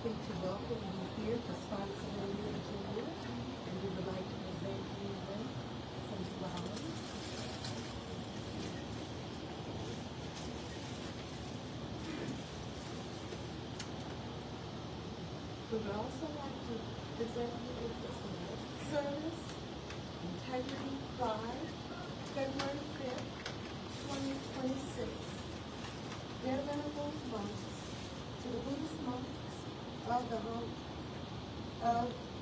happy to welcome you here to Spotsylvania, Virginia, and we would like to present you with some flowers. We would also like to present you with this award. Service, Integrity, Pride, February 5th, 2026. Dear Venerable monks, to the Buddhist monks of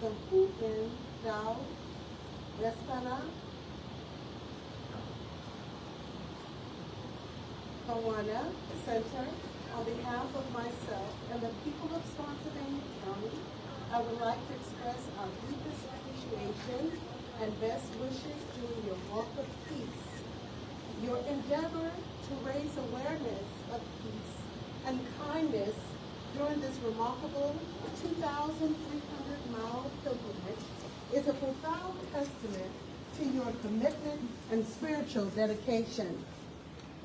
the Hufen Dao Respana Kawana Center, on behalf of myself and the people of Spotsylvania County, I would like to express our deepest appreciation and best wishes during your walk of peace. Your endeavor to raise awareness of peace and kindness during this remarkable 2,300-mile pilgrimage is a profound testament to your commitment and spiritual dedication.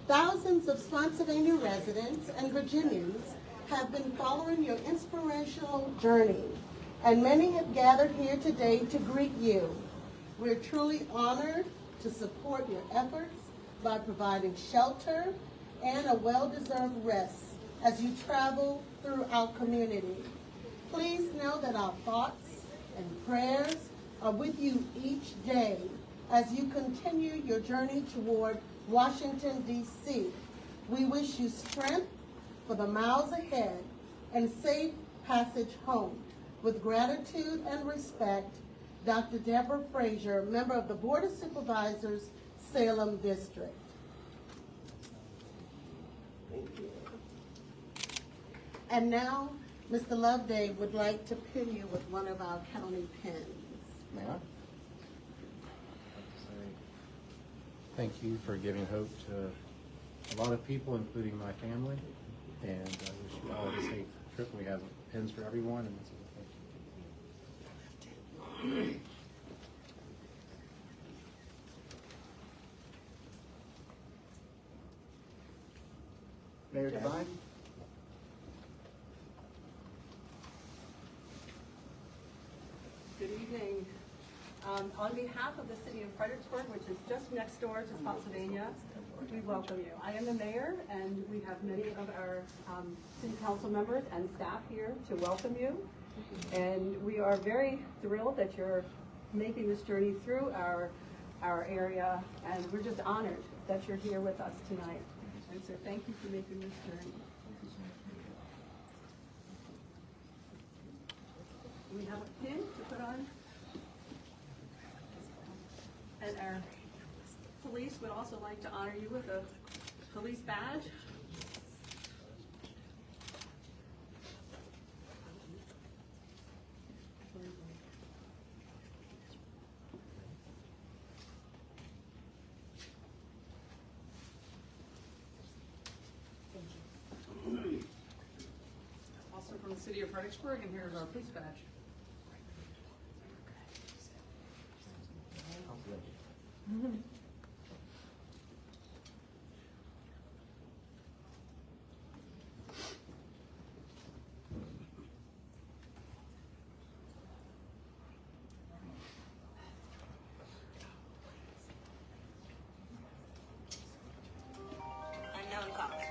Thousands of Spotsylvania residents and Virginians have been following your inspirational journey, and many have gathered here today to greet you. We're truly honored to support your efforts by providing shelter and a well-deserved rest as you travel through our community. Please know that our thoughts and prayers are with you each day as you continue your journey toward Washington, D.C. We wish you strength for the miles ahead and safe passage home. With gratitude and respect, Dr. Deborah Frazier, member of the Board of Supervisors, Salem District. Thank you. And now, Mr. Loveday would like to pin you with one of our county pins. May I? Thank you for giving hope to a lot of people, including my family, and I wish you all a safe trip. We have pins for everyone, and so thank you. Mayor Devine? Good evening. On behalf of the city of Fredericksburg, which is just next door to Spotsylvania, we welcome you. I am the mayor, and we have many of our city council members and staff here to welcome you. And we are very thrilled that you're making this journey through our area, and we're just honored that you're here with us tonight. And so thank you for making this journey. We have a pin to put on. And our police would also like to honor you with a police badge. Also from the city of Fredericksburg, and here's our police badge. Unknown cause.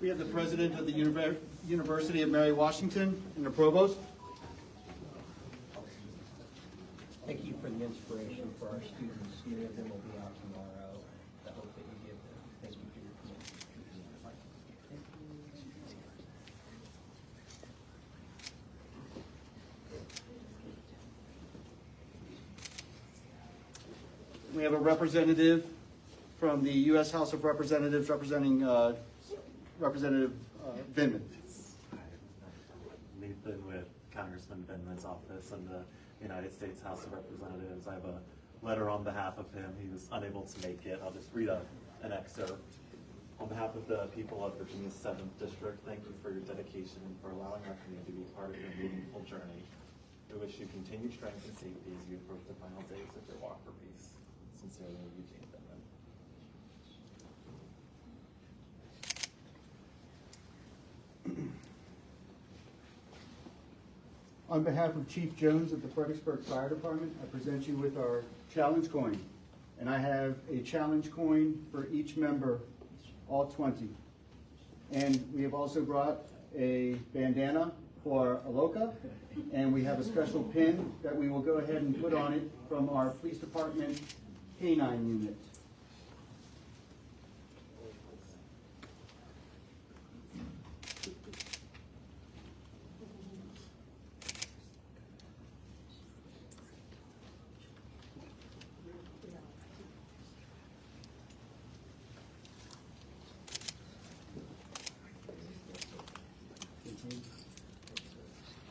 We have the president of the University of Mary Washington and the provost. Thank you for the inspiration for our students. Many of them will be out tomorrow. The hope that you give them. Thank you for your commitment. We have a representative from the U.S. House of Representatives representing Representative Vindman. Nathan with Congressman Vindman's office in the United States House of Representatives. I have a letter on behalf of him. He was unable to make it. I'll just read an excerpt. On behalf of the people of Virginia's 7th District, thank you for your dedication and for allowing our community to be part of your meaningful journey. We wish you continued strength and safety as you approach the final days of your walk for peace. Sincerely, Eugene Vindman. On behalf of Chief Jones of the Fredericksburg Fire Department, I present you with our challenge coin. And I have a challenge coin for each member, all 20. And we have also brought a bandana for Aloka, and we have a special pin that we will go ahead and put on it from our police department K9 unit.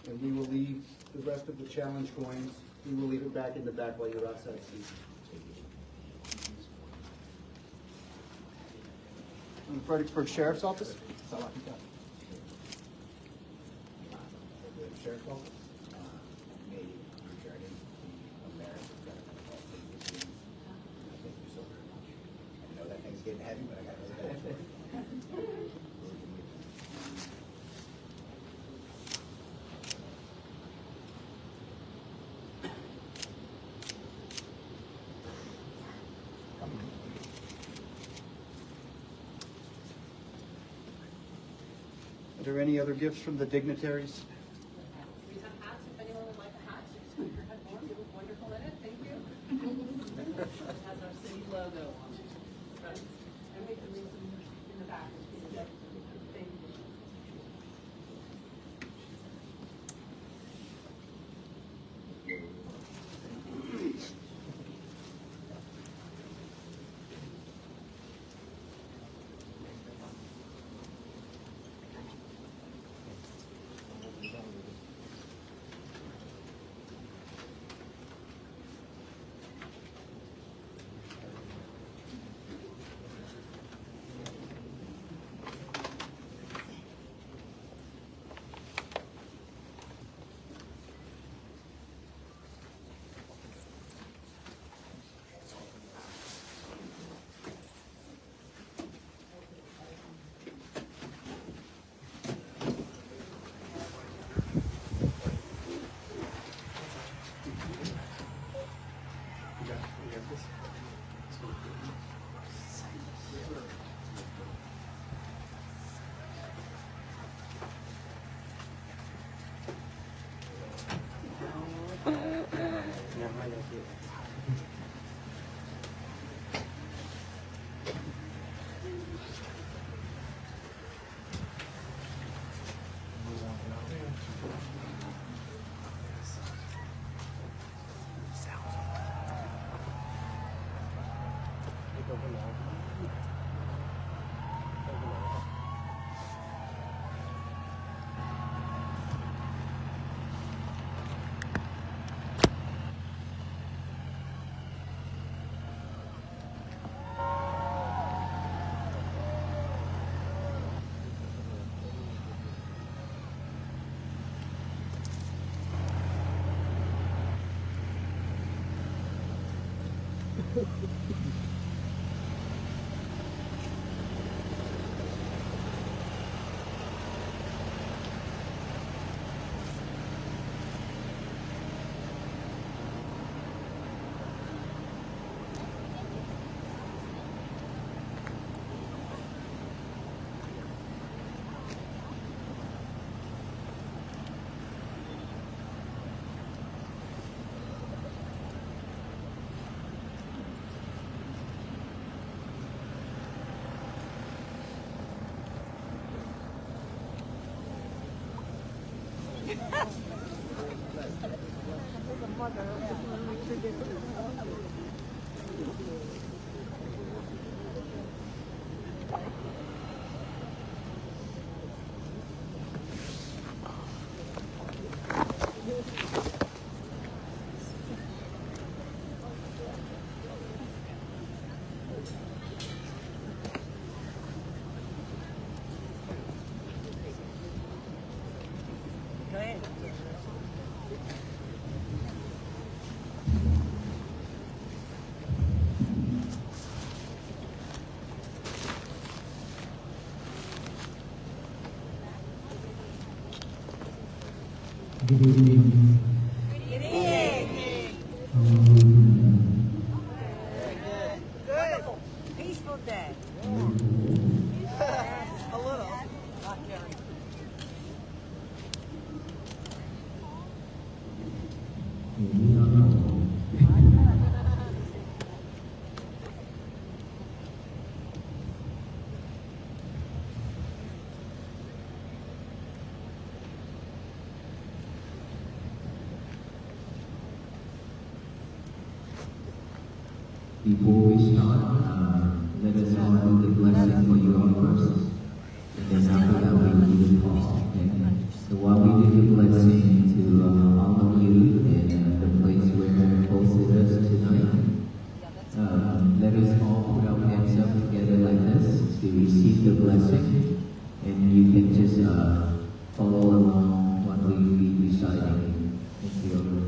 And we will leave the rest of the challenge coins, we will leave it back in the back while you're outside. From the Fredericksburg Sheriff's Office. Sheriff's Office, may returning the American benefit of all citizens. Thank you so very much. I know that thing's getting heavy, but I got really bad for it. Are there any other gifts from the dignitaries? We have hats, if anyone would like a hat, just put your head on, you look wonderful in it, thank you. It has our city logo on it. Right. And we can leave them in the back. Thank you. Peaceful day. A little. Not caring. Before we start, let us all do the blessing for you all first. And then after that, we do the call. Okay? So while we do the blessing to all of you in the place where hosted us tonight, let us all put our hands up together like this to receive the blessing. And you can just follow along what we be reciting. Thank you.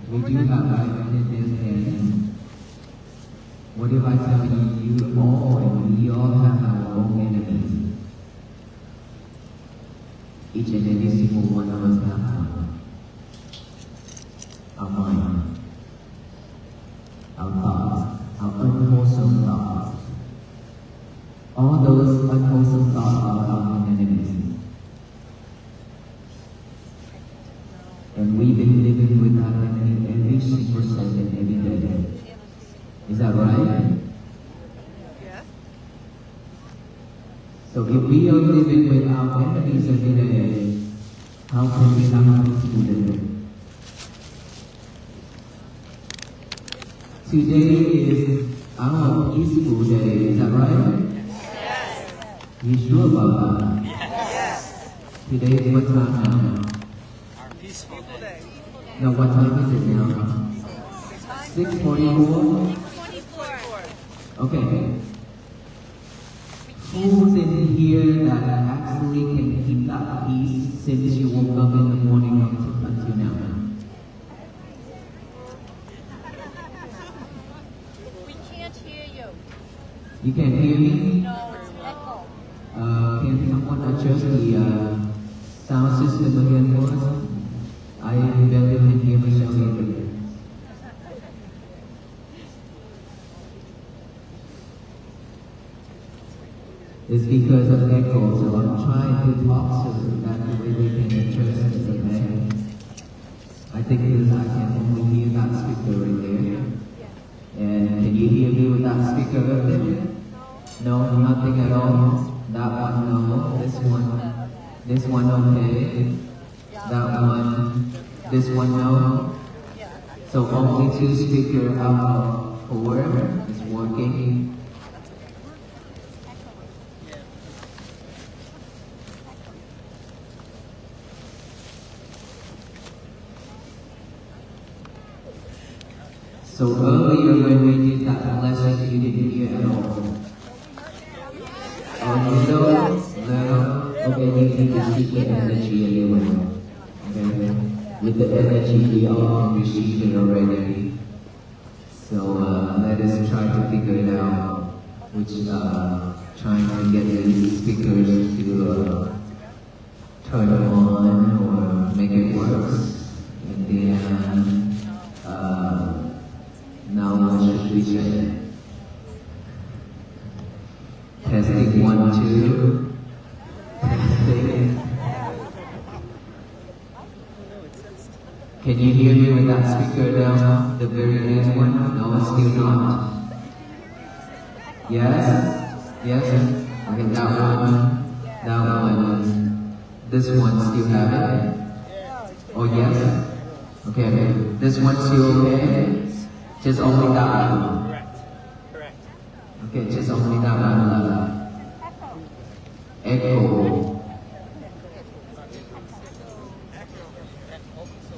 We do have identities, and what if I tell you, you all and we all have our own enemies? Each and every single one of us have one. Our mind, our thoughts, our unwholesome thoughts. All those unwholesome thoughts are our enemies. And we've been living with that enemy every single second, every day. Is that right? Yes. So if we are living with our enemies every day, how can we have a peaceful day? Today is our peaceful day, is that right? Yes. You sure about that? Yes. Today is what time now? Peaceful day. No, what time is it now? 6:44? 24. Okay. Who's in here that actually can keep that peace since you woke up in the morning until now? We can't hear you. You can hear me? No, it's echo. Can someone adjust the sound system again for us? I barely can hear myself either. It's because of echo, so I'm trying to talk so that the way they can adjust is okay. I think because I can only hear that speaker right there. And can you hear me with that speaker right there? No, nothing at all. That one, no. This one, okay. That one, this one, no. So only two speakers out of 4 is working. So earlier when we did that lesson, you didn't hear at all. Oh, no. Okay, you need to keep the energy anyway. Okay? With the energy, we all can receive it already. So let us try to figure it out. Which trying to get these speakers to turn on or make it work. And then now what should we say? Testing 1, 2. Testing. Can you hear me with that speaker down the very end one? No, still not. Yes? Yes? Okay, that one. That one. This one still have it? Oh yes? Okay, this one still okay? Just only that one. Correct. Okay, just only that one. Echo.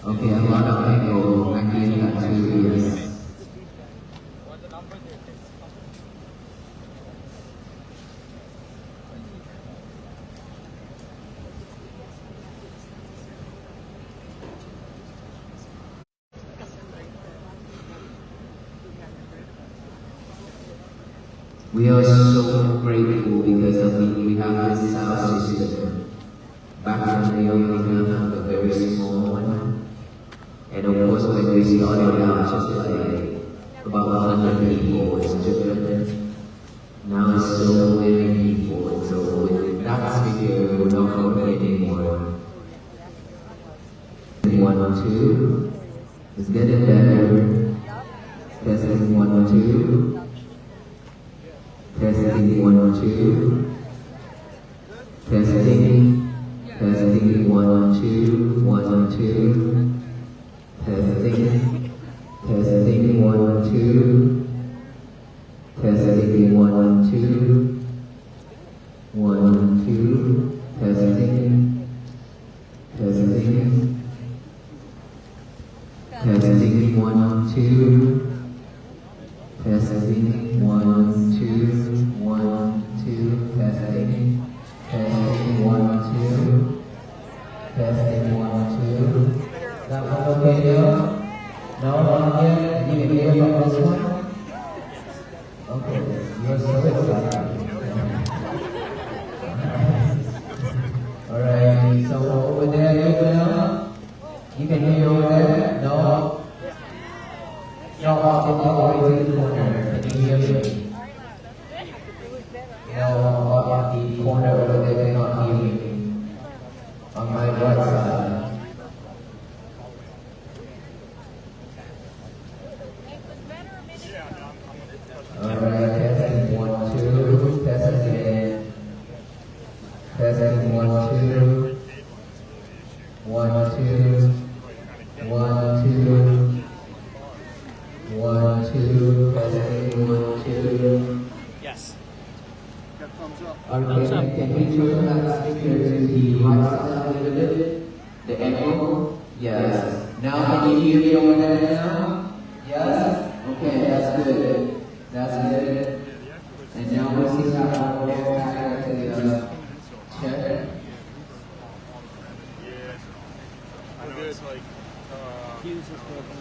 Okay, a lot of echo. I hear that too, yes. We are so grateful because we have this sound system. Back then we only have a very small one. And of course when we started out just like about 100 people, it's different. Now it's so many people, so with that speaker we're not going anymore. 1, 2. It's getting better. Testing 1, 2. Testing 1, 2. Testing. Testing 1, 2. 1, 2. Testing. Testing 1, 2. Testing 1, 2. 1, 2. Testing. Testing. Testing 1, 2. Testing 1, 2. 1, 2. Testing. Testing 1, 2. Testing 1, 2. That one okay now? No? No, always in the corner. Can you hear me? No, in the corner over there, they cannot hear me. On my right side. Alright, testing 1, 2, testing again. Testing 1, 2. 1, 2. 1, 2. 1, 2. Testing 1, 2. Yes. Okay, can we turn that speaker to the right side a little bit? The echo? Yes. Now can you hear me over there now? Yes? Okay, that's good. That's good. And now we see how we go back to the check.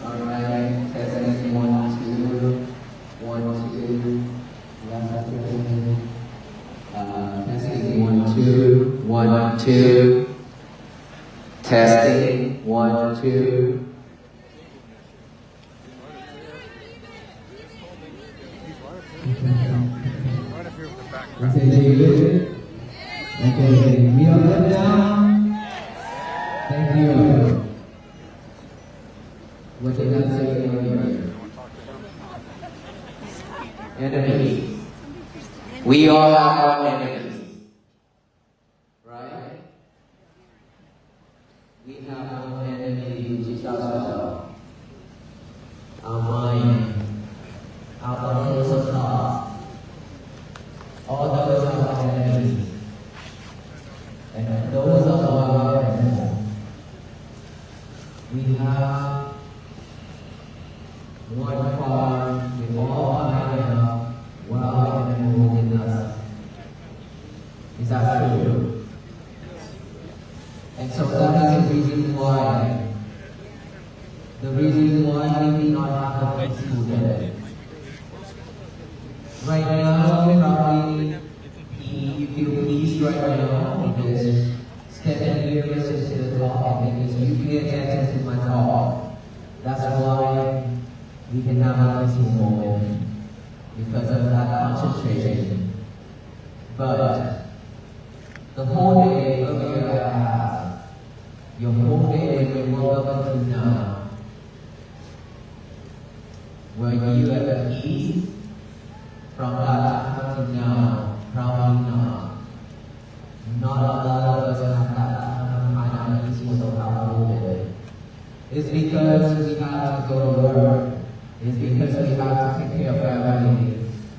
Alright, testing 1, 2. 1, 2. Last testing. Testing 1, 2. 1, 2. Testing 1, 2. Okay, David. Okay, we are good now. Thank you. What did I say earlier? Enemies. We are our enemies. Right? We have one enemy, which is ourselves. Our mind. Our unwholesome thoughts. All those are our enemies. And those are our weapons. We have one farm with all our wild animals in us. Is that true? And so that is the reason why. The reason why we did not have a peaceful day. Right now, probably you feel peace right now because Stephen here listens to the talk and because you pay attention to my talk. That's why we can have a peaceful moment because of that concentration. But the whole day earlier I had, your whole day when you woke up until now, were you at peace? From that time to now, probably not. Not a lot of us have that kind of peaceful moment. It's because we have to go to work. It's because we have to take care of family.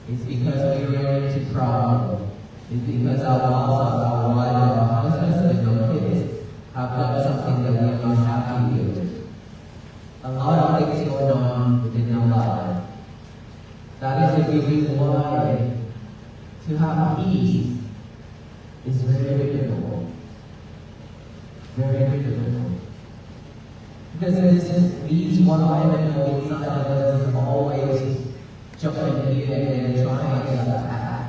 It's because we run into problems. It's because our boss, our wife, our husbands, and our kids have done something that we are not happy with. A lot of things going on within our life. That is the reason why to have peace is very difficult. Very difficult. Because this means one element inside of us is always jumping here and there trying to attack.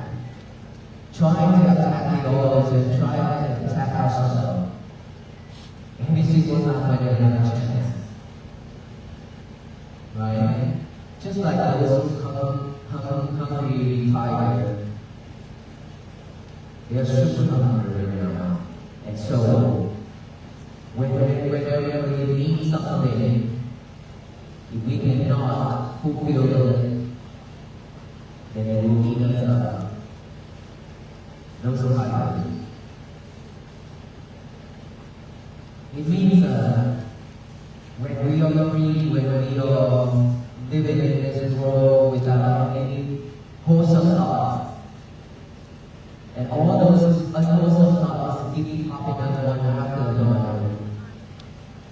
Trying to attack the others and trying to attack ourselves. Every single time when we have a chance. Right? Just like those hungry tiger. They are super hungry right now. And so, whenever we need something, if we cannot fulfill it, then it will eat us up. Those are tigers. It means when we are free, when we are living in this world without any wholesome thoughts, and all those unwholesome thoughts keep popping up one after another.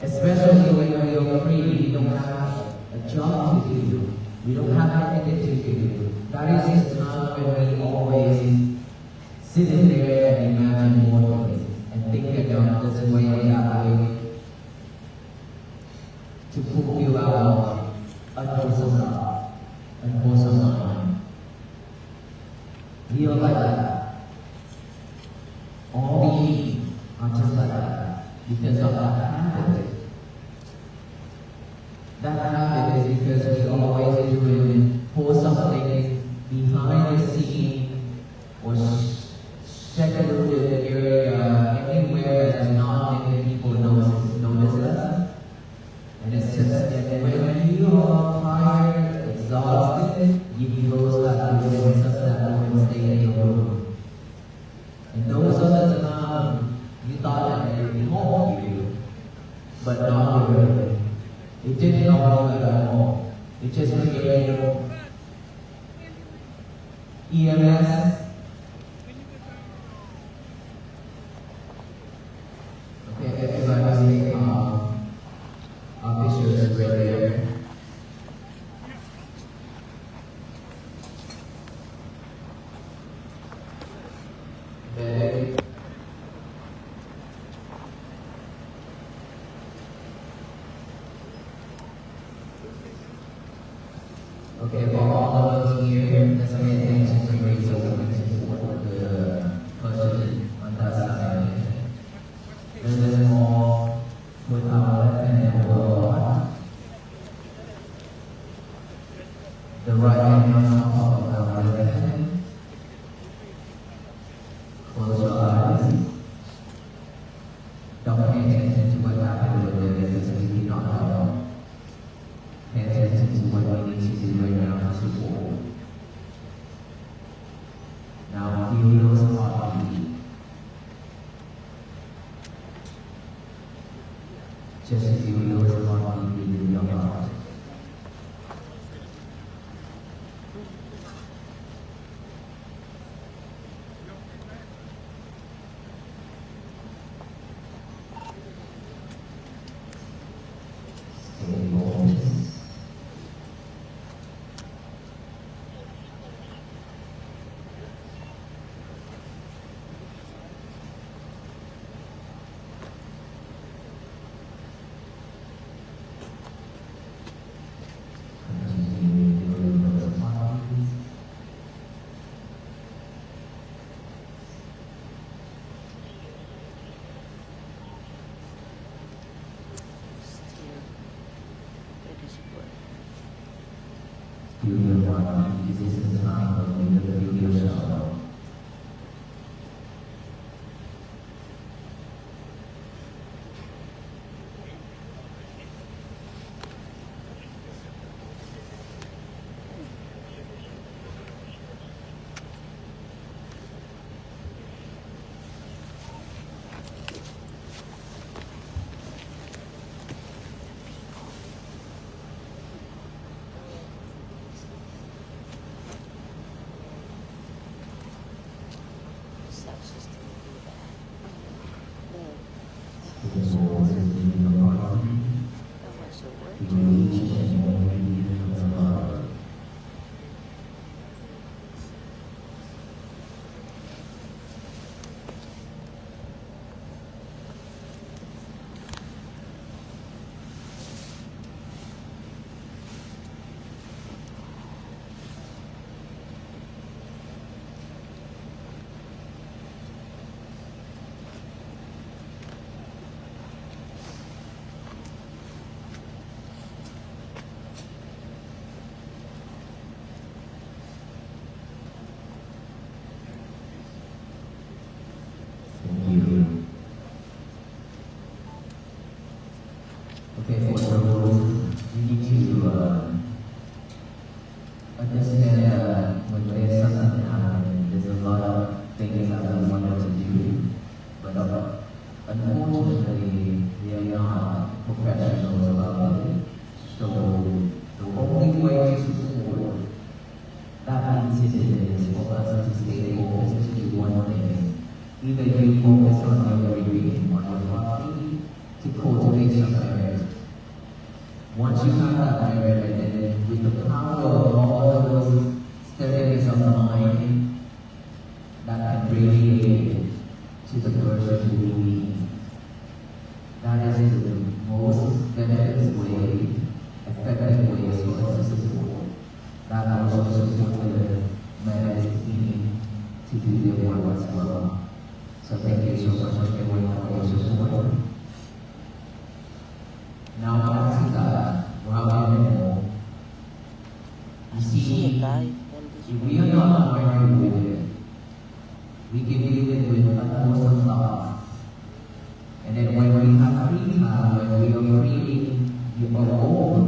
Especially when we are free, we don't have a job to do, we don't have anything to do. That is the time when we always sit in there and imagine more things and think about this way or that way to fulfill our unwholesome thought, unwholesome mind. We are like that. All we are just like that because of that habit. That habit is because we always Gamo, which is brigade EMS. Okay, everybody, officials right there. Very. Okay, for all of us here, let's pay attention to raise awareness for the person on that side. Let us all put our left hand over the right hand on top of our left hand. Close your eyes. Don't pay attention to what happened with it because we did not know. Pay attention to what we need to do right now to support. Now feel those heartbeats. Just feel those heartbeats within your heart. Stay focused. Continue feeling those heartbeats. Feel your heartbeat. This is the time when you feel yourself. Okay, for the rules, you need to understand that when there's something happening, there's a lot of things that we wanted to do, but unfortunately, we are not professionals about it. So the only way to support that incident is for us to stay focused to do one thing. Either you focus on your reading, on your body, to cultivate some merit. Once you have that merit, and then with the power of all of those steadiness of mind, that can radiate to the person who leads. That is the most benefit way, effective way for us to support. That also support the merit team to do their work as well. So thank you so much everyone for your support. Now back to the round animal. You see, if we are not working with it, we can do it with utmost love. And then when we have free time, when we are free, you are over,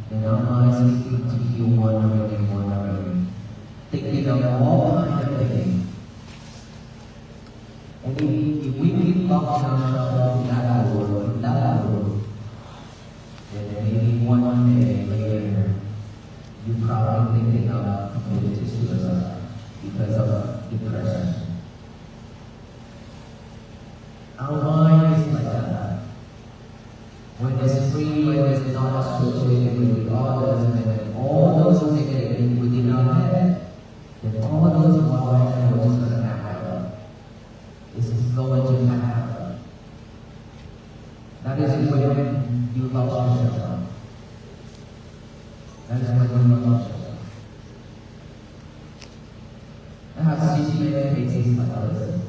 then our minds begin to feel wondering and wondering, thinking of all kinds of things. And if we keep locking ourselves in that world, then maybe one day That is when you love yourself. I have seen many cases like this.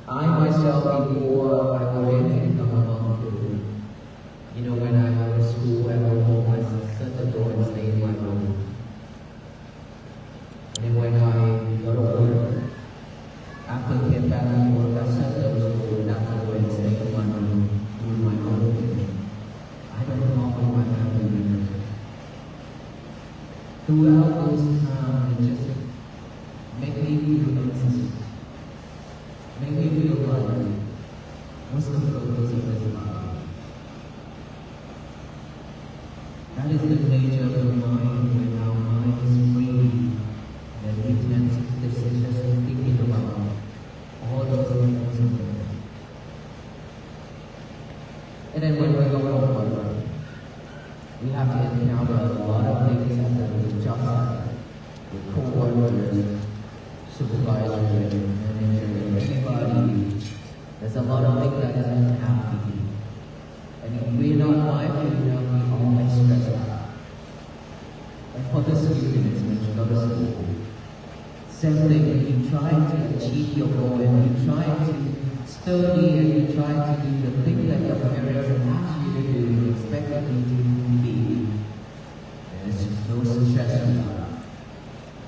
I myself, before I was in come along to, you know, when I was in school, I went home, I shut the door and stayed in my room. And then when I got to work, after I came back from work, I shut the door and after I went and stayed in my room, doing my own thing. I don't talk with my family members. Throughout those times, it just made me feel innocent. Made me feel like, what's the purpose of this life? That is the nature of the mind when our mind is free. That we tend to just thinking about all those things. And then when we go home, we have to encounter a lot of things at the job site, with co-workers, supervisors, managers, everybody. There's a lot of things that doesn't happy. And if we're not mindful enough, we always stress out. And for the students, when you go to school, same thing, when you try to achieve your goal, and you try to study, and you try to do the thing that your parents ask you to do, and expect you to be, there's no stress about.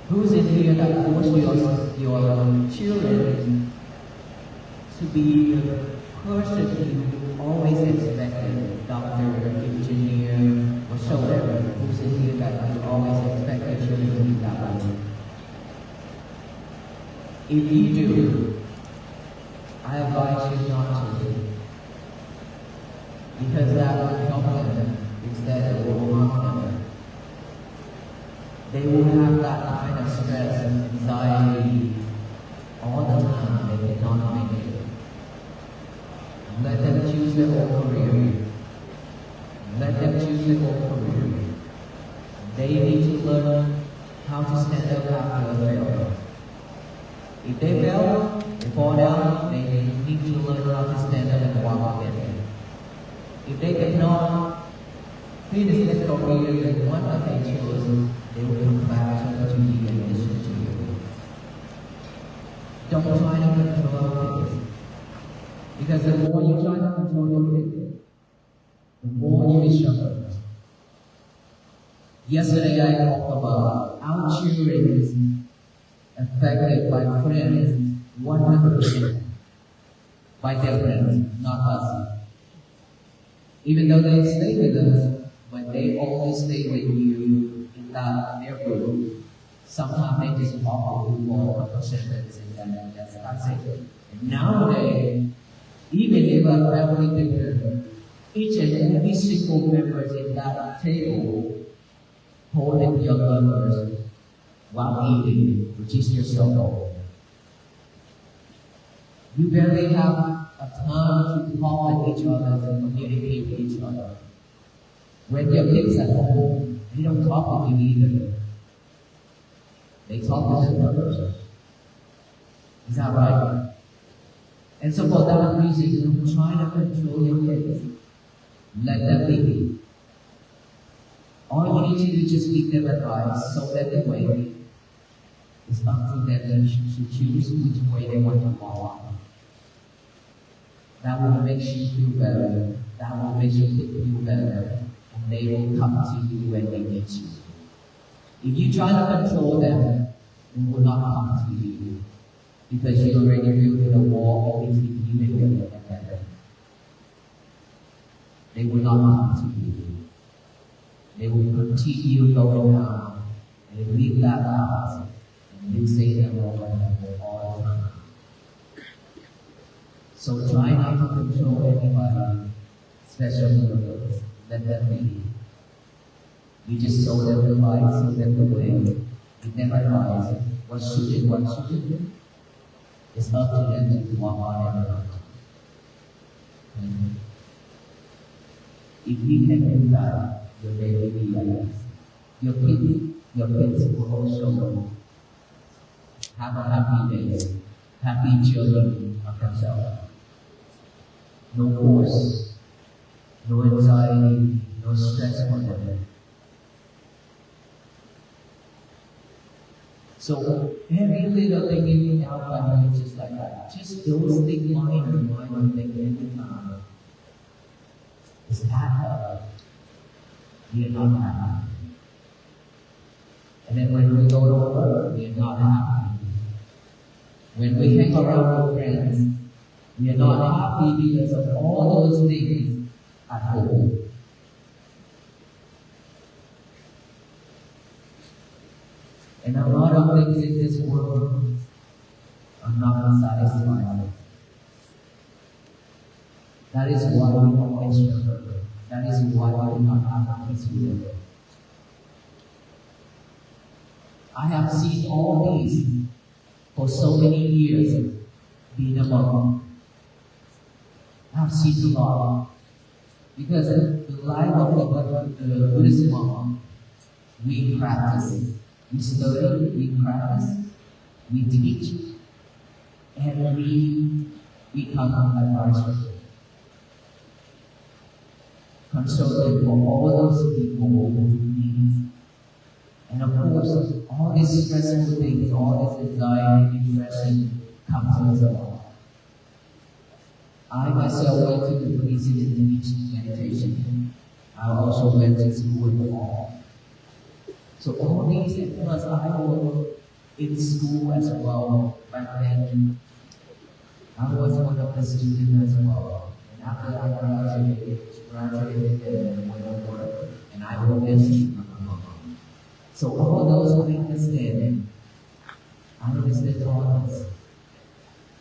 Who's in here that force your children to be the person you always expected, doctor, engineer, whatsoever? Who's in here that you always expect your children to be that way? If you do, I advise you not to, because that will help them instead of will harm them. They will have that kind of stress and anxiety all the time. They cannot make it. Let them choose their own career. Let them choose their own career. They need to learn how to stand up after a failure. If they fail, they fall down, they need to learn how to stand up and walk again. If they cannot finish their career in one that they chose, they will come back to you and listen to you. Don't try to control our kids. Because the more you try to control your kids, the more you will suffer. Yesterday I talked about our children affected by friends 100%. By their friends, not us. Even though they stay with us, but they always stay with you in that neighborhood. Sometimes they just walk with you for a couple seconds and then that's it. And nowadays, even if a family dinner, each and every single member in that table holding your lovers while eating, which is your soul. You barely have a time to talk with each other and communicate with each other. When your kids at home, they don't talk with you either. They talk with their brothers. Is that right? And so for that reason, don't try to control your kids. Let them be. All you need to do is just give them advice so that the way it's up to them to choose which way they want to walk. That will make you feel better. That will make your kid feel better. And they will come to you when they need you. If you try to control them, they will not come to you. Because you already built a wall between you and them. They will not come to you. They will continue going down and leave that house. And you say them over all the time. So try not to control anybody, especially your kids. Let them be. You just show them the light, show them the way. You never advise what should and what shouldn't do. It's up to them to walk on their own. If you can do that, your day will be like this. Your kids will also have a happy day, happy journey of themselves. No force, no anxiety, no stress for them. So every little thing in our family is just like that. Just those things minor things is happy. We are not happy. And then when we go to work, we are not happy. When we hang around with friends, we are not happy because of all those things at home. And a lot of things in this world are not satisfying. That is why we don't extrovert. That is why we do not have peace with it. I have seen all these for so many years being a monk. I have seen a lot. Because the life of the Buddhist monk, we practice. We study, we practice, we teach, and we become advisors. Consulting for all those people who need. And of course, all these stressful things, all this anxiety, depression comes as well. I myself went to the prison and teach meditation. I also went to school in all. So all these, and plus I was in school as well. Back then, I was one of the students as well. And after I graduated and went to work, and I was in. So all those I understand all this.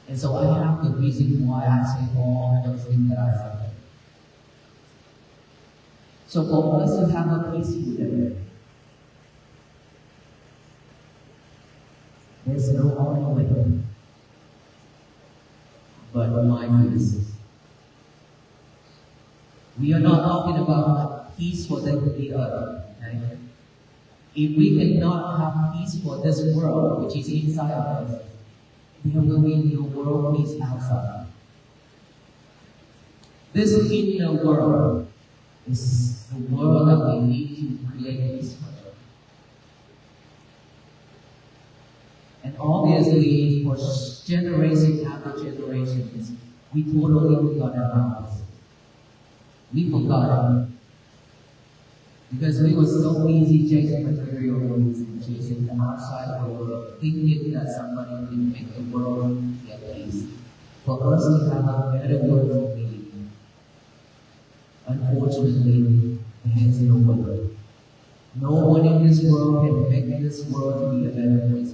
And so I have the reason why I say all those things that I said. So for us to have a peaceful day, there's no other way but mindfulness. We are not talking about peace for the earth. Okay? If we cannot have peace for this world, which is inside of us, there will be no world peace outside. This inner world is the world that we need to create peace for. And obviously, for generation after generations, we totally forgot about this. We forgot. Because we were so busy chasing material things and chasing the outside world, thinking that somebody can make the world get peace. For us to have a better world for me, unfortunately, there is no way. No one in this world can make this world to be a better place.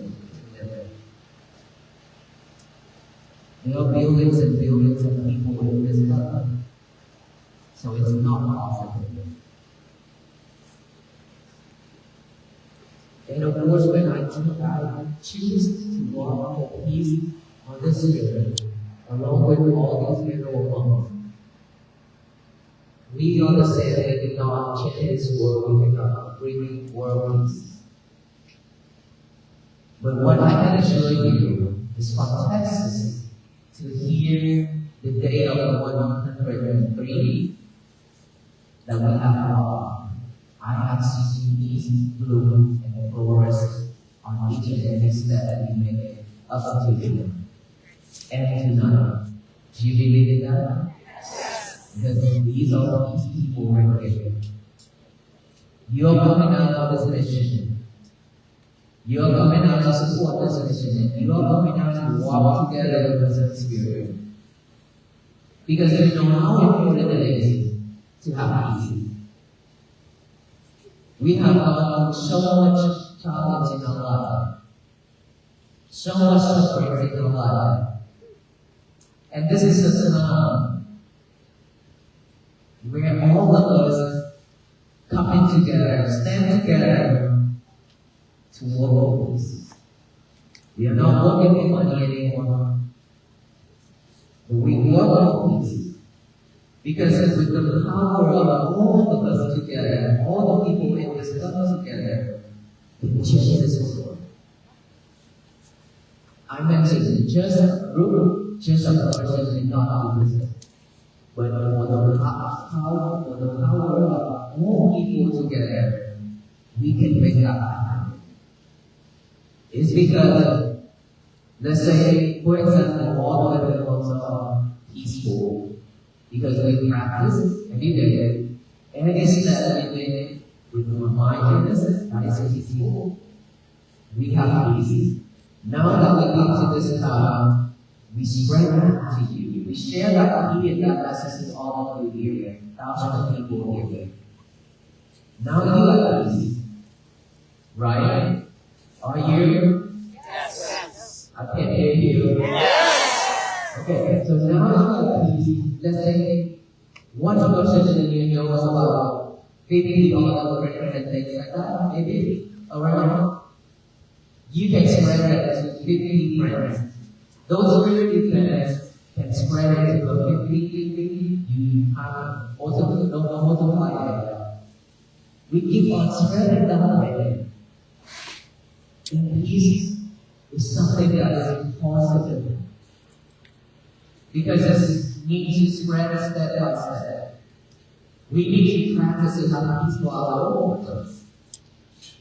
There are billions and billions of people in this world, so it's not possible. And of course, when I choose to walk for peace on this spirit, along with all these mineral monks, we understand that we cannot change this world, we cannot bring world peace. But what I can assure you is fantastic to hear the day of 103 that we have now. I have seen peace bloom and progress on each and every step that we make up to today. And tonight, do you believe in that? Because these are these people right here. You're coming out of this mission. You're coming out to support this mission. You're coming out to walk together with the Spirit. Because you know how important it is to have peace. We have gone through so much challenge in our life, so much suffering in our life. And this is a time where all of us coming together, stand together to work for peace. We are not working for money anymore, but we work for peace. Because with the power of all of us together, all the people in this club together, we can change this world. I mentioned just a group, just a person did not do this. But for the power of all people together, we can make that happen. It's because, let's say, for example, all the rituals are peaceful because we practice every day. Every step we make with mindfulness that is peaceful. We have peace. Now that we come to this time, we spread that to you. We share that immediate that message to all of you here, thousands of people here. Now you have peace. Right? Are you? Yes. I can't hear you. Yes. Okay, so now you have peace. Let's say one person in you knows about 50 all the different things like that, maybe around. You can spread that to 50 friends. Those 50 friends can spread it to a 50. You have also multiply that. We keep on spreading that way. And peace is something that is impossible. Because this needs to spread step by step. We need to practice and have peace for our own purpose.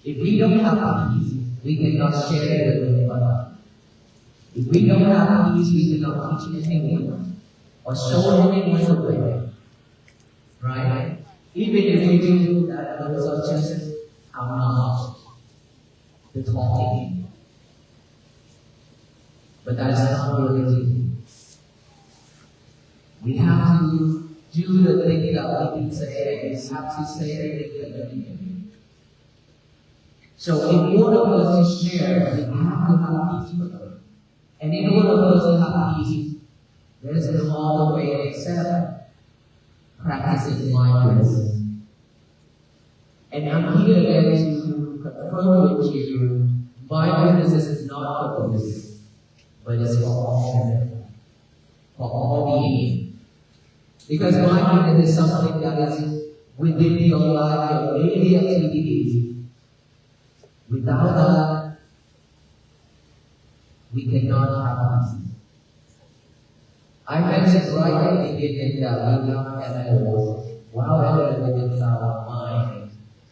If we don't have peace, we cannot share it with anyone. If we don't have peace, we cannot teach anyone or show anyone the way. Right? Even if we do that, those are just our knowledge, the talking. But that is not really do. We have to do the thing that we can say, and we have to say the thing that we can do. So in order for us to share, we have to have peace with them. And in order for us to have peace, there is a long way except practicing mindfulness. And I'm here again to confirm with you, mindfulness is not for this, but it's for all for all beings. Because mindfulness is something that is within your life, your daily activities. Without that, we cannot have peace. I mentioned right at the beginning that we have animals, wild animals within our mind.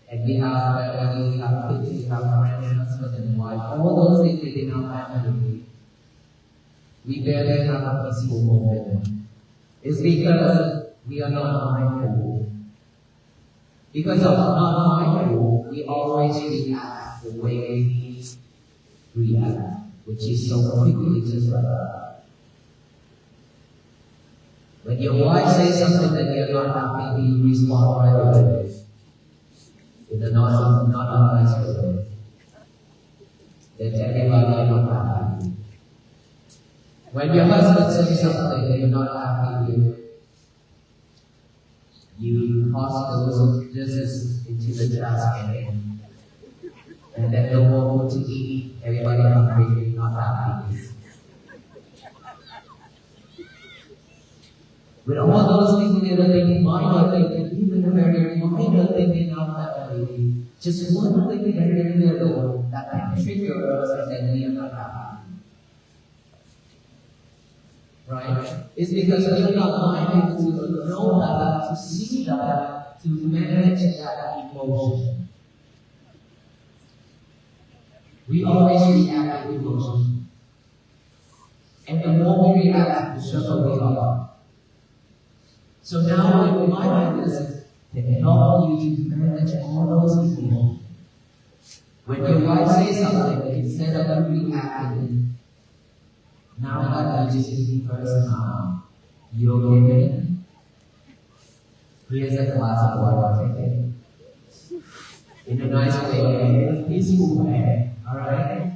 And we have family, we have kids, we have friends, husband and wife, all those things within our family. We barely have a peaceful moment. It's because we are not mindful. Because of not mindful, we always react the way we react, which is so quickly just like that. When your wife says something that you're not happy, you respond right away. In a not a nice way. Then everybody is not happy. When your husband says something that you're not happy with, you toss those dishes into the trash can. And then no more food to eat, everybody hungry, not happy. With all those things that are thinking, minor things, even a very minor thing in our family, just one thing very little that can trigger us and then we are not happy. Right? It's because we are not mindful to know that, to see that, to manage that emotion. We always react to emotion. And the more we react, the stronger we are. So now with mindfulness, can help you to manage all those emotions. When your wife says something, instead of reacting, now that you just need the first time, you okay? Here's a glass of water, take it. In a nice way, in a peaceful way, alright?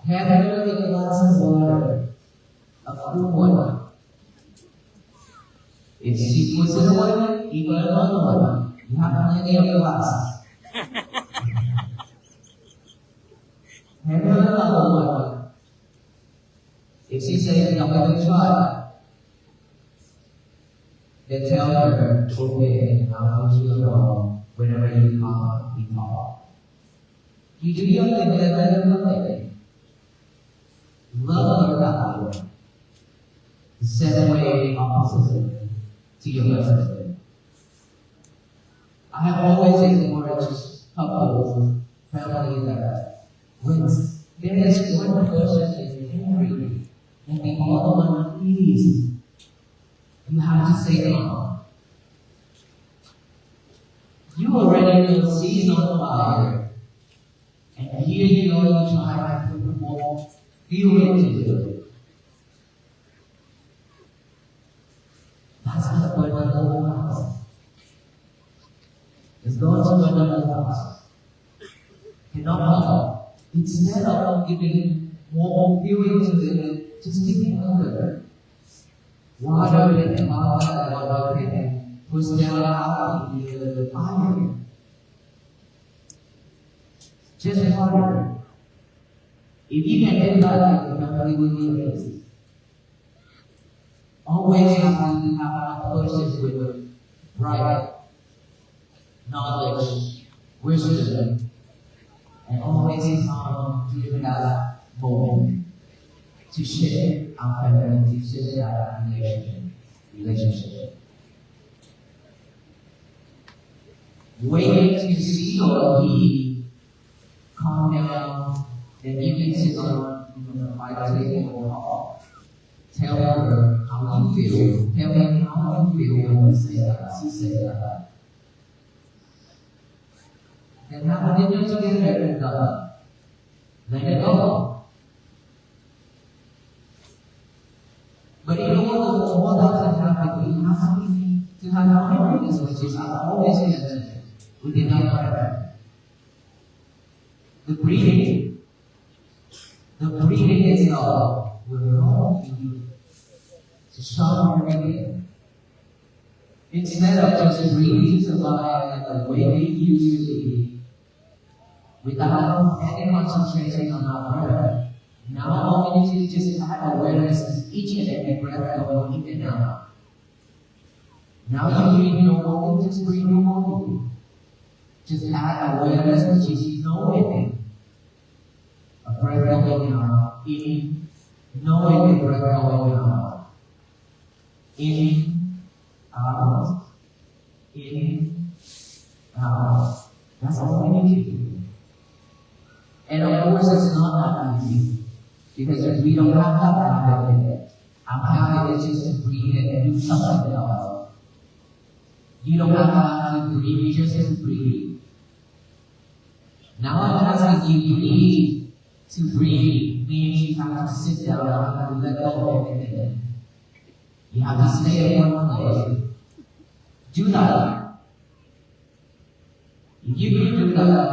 Have her a glass of water, a full water. If she puts it away, give her another one. You have plenty of glasses. Have her another one. If she says, I'm going to try, then tell her, okay, I'll let you know whenever you come, we talk. You do your thing, let her know it. Love her that way. The same way, opposite to your husband. I have always encouraged couples, family that when there is please, you have to say calm. You already know the sea is on fire, and here you know you try to put more fuel into it. That's not what the Lord wants. It's going to burn the fast. Cannot instead of giving more fuel to it, just give it hunger. Water in the fire, water can push down out into the fire. Just water. If you can do that, your family will be amazed. Always have to have a person with bright knowledge, wisdom, and always come to that moment to share our family, to share our relationship. Wait to see or he calm down, then you can sit on my table or hall. Tell her how you feel. Tell me how you feel when you say that. She said that. Then have a dinner together and let it go. But in order for all that to happen, we have to have mindfulness, which is always mentioned within our prayer. The breathing itself will help you to sharpen your breathing. Instead of just breathing to survive the way we usually without any concentration on our breath, now we need to just have awareness of each and every breath going in and out. Now you breathe normally, just breathe normally. Just add awareness, which is knowing a breath going out, in, knowing the breath going out, in, out, in, out. That's all we need to do. And of course, it's not that easy, because if we don't have that habit, our habit is just to breathe and do something else. You don't have to breathe, just to breathe. Now I'm asking you breathe. To breathe means you have to sit down and let go of everything. You have to stay in one place. Do that. If you can do that,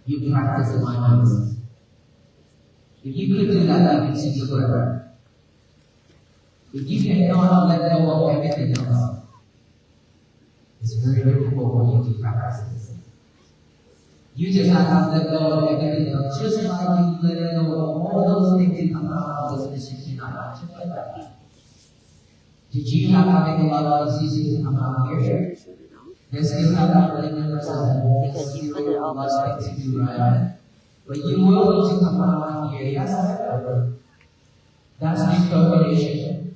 you practice mindfulness. If you could do that, you can see the breath. If you cannot let go of everything else, it's very difficult for you to practice this. You just have to let go of everything else, just like you let go of all those things that come out of this decision tonight. Just like that. Did you have to make a lot of decisions come out here? There's still have family members that because you put it all those things to do, right? But you will need to come out here. Yes, that's determination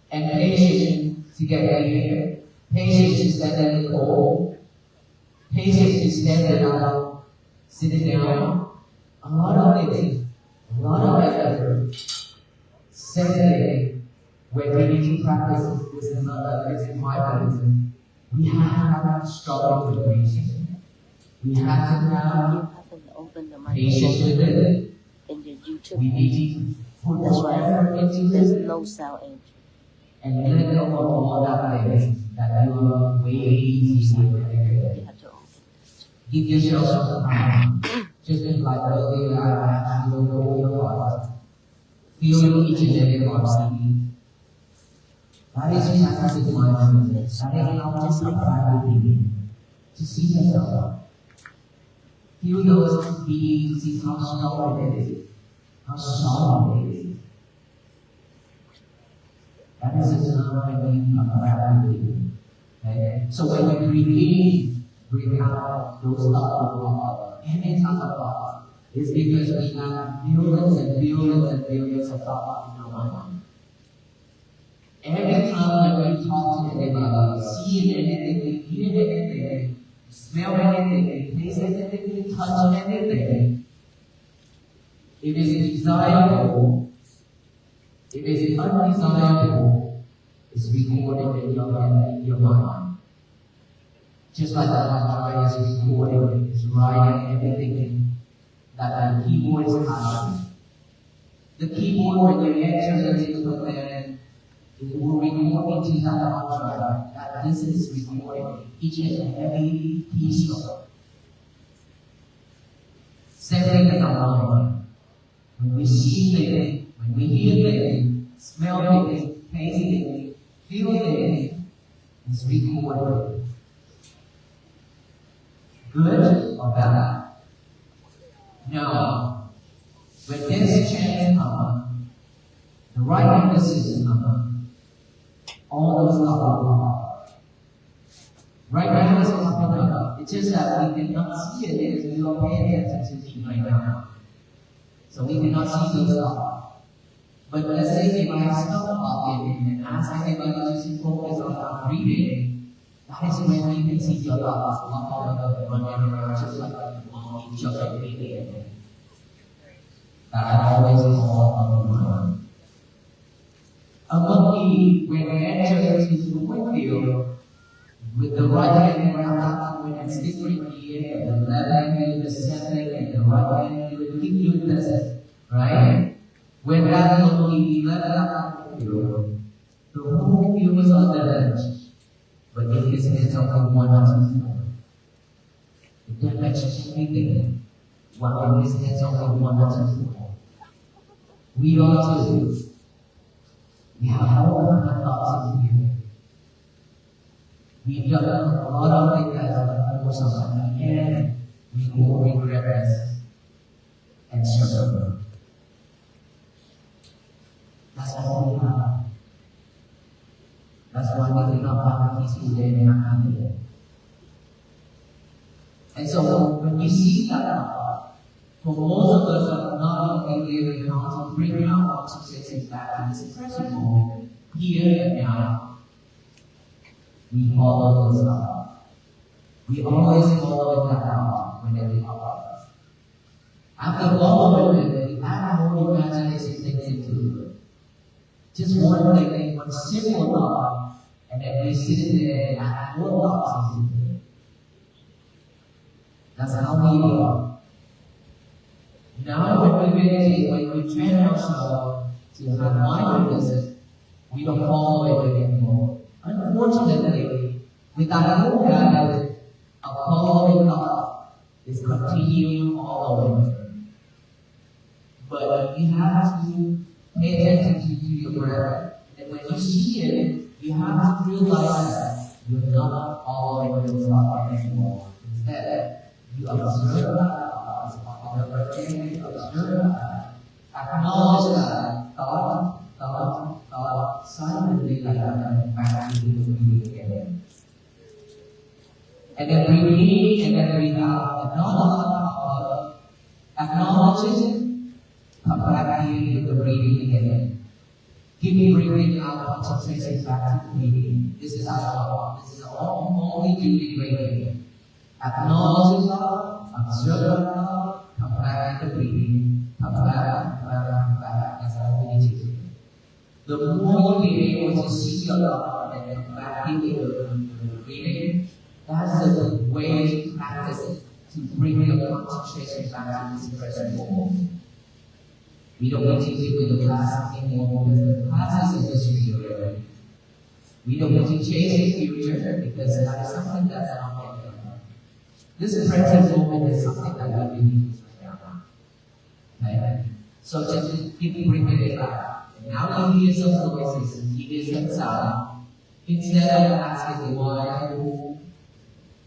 and patience to get here. Patience to stand in the cold. Patience to stand out, sitting down. A lot of things, a lot of effort. Secondly, when we need to practice this mindfulness, we have to struggle with patience. We have to have patience with it. We need to put more effort into it. And let go of all that things that you are way easy to give yourself some time. Just like earlier, I asked you to go your heart. Feel each and every heartbeat. That is practicing mindfulness. That is how to practice to see yourself. Feel those beings, see how strong it is, how strong it is. That is a time when you are practicing. Okay? So when you breathe in, breathe out, those thoughts, any type of thought, it's because we have billions and billions and billions of thoughts in our mind. Every time that we talk to anybody, see anything, hear anything, smell anything, taste anything, touch anything, If it's desirable, if it's undesirable, it's recorded in your mind. Just like that hard drive is recording, it's writing everything that the keyboard is typing. The keyboard, when you enter the command, it will record into that hard drive that this is recording each and every piece of it. Same thing as our mind. When we see things, when we hear things, smell things, taste things, feel things, it's recorded. Good or bad? Now, when this chance comes, the right emphasis comes, all those stuff will pop. Right now it's popping up. It's just that we cannot see it because we don't pay attention to it right now. So we cannot see those stuff. But let's say if I stop talking and ask everybody to just focus on breathing, that is when you can see your thoughts running around just like each other breathing. That I always call on the mind. A monkey, when it enters into the winfield, with the right hand around when it's different here, and the left hand doing the same thing, and the right hand keep doing this, right? When that monkey left out the field, the whole field was on the ledge, but in his hands only one or two more. It damaged everything, while in his hands only one or two more. We all too. We have all kinds of thoughts in here. We've done a lot of things that are most of us, and we will regret this and struggle. That's all we have. That's why we cannot have a peaceful day and not happy day. And so when you see that, for most of us that are not only living how to bring our successes back to this present moment, here and now, we follow those up. We always follow that out when they pop up. After following it, we add more imagination things into it. Just one thing, one simple thought, and then we sit there and add more thoughts into it. That's how we are. Now when we meditate, when we train ourselves to have mindfulness, we don't follow it anymore. Unfortunately, with that whole habit of following thoughts, it's continuing all over. But you have to pay attention to your breath. And when you see it, you have to realize that you're not following those thoughts anymore. Instead, you observe that. Acknowledge that thought, silently like that, back into the breathing again. And then breathe in and then breathe out. Acknowledge it, come back into the breathing again. Keep breathing out, concentration back to the breathing. This is our This is only doing breathing. Acknowledge it, observe it, come back into breathing, come back. That's how we need to do. The more you be able to see your thought and come back into the breathing, that's the way to practice it, to bring your concentration back to this present moment. We don't need to live in the past anymore because the past is in history already. We don't need to chase the future because that is something that's not yet done. This present moment is something that we really need to now. Okay? So just keep bringing it back. Now you hear some noises, you hear some sound. Instead of asking why, who,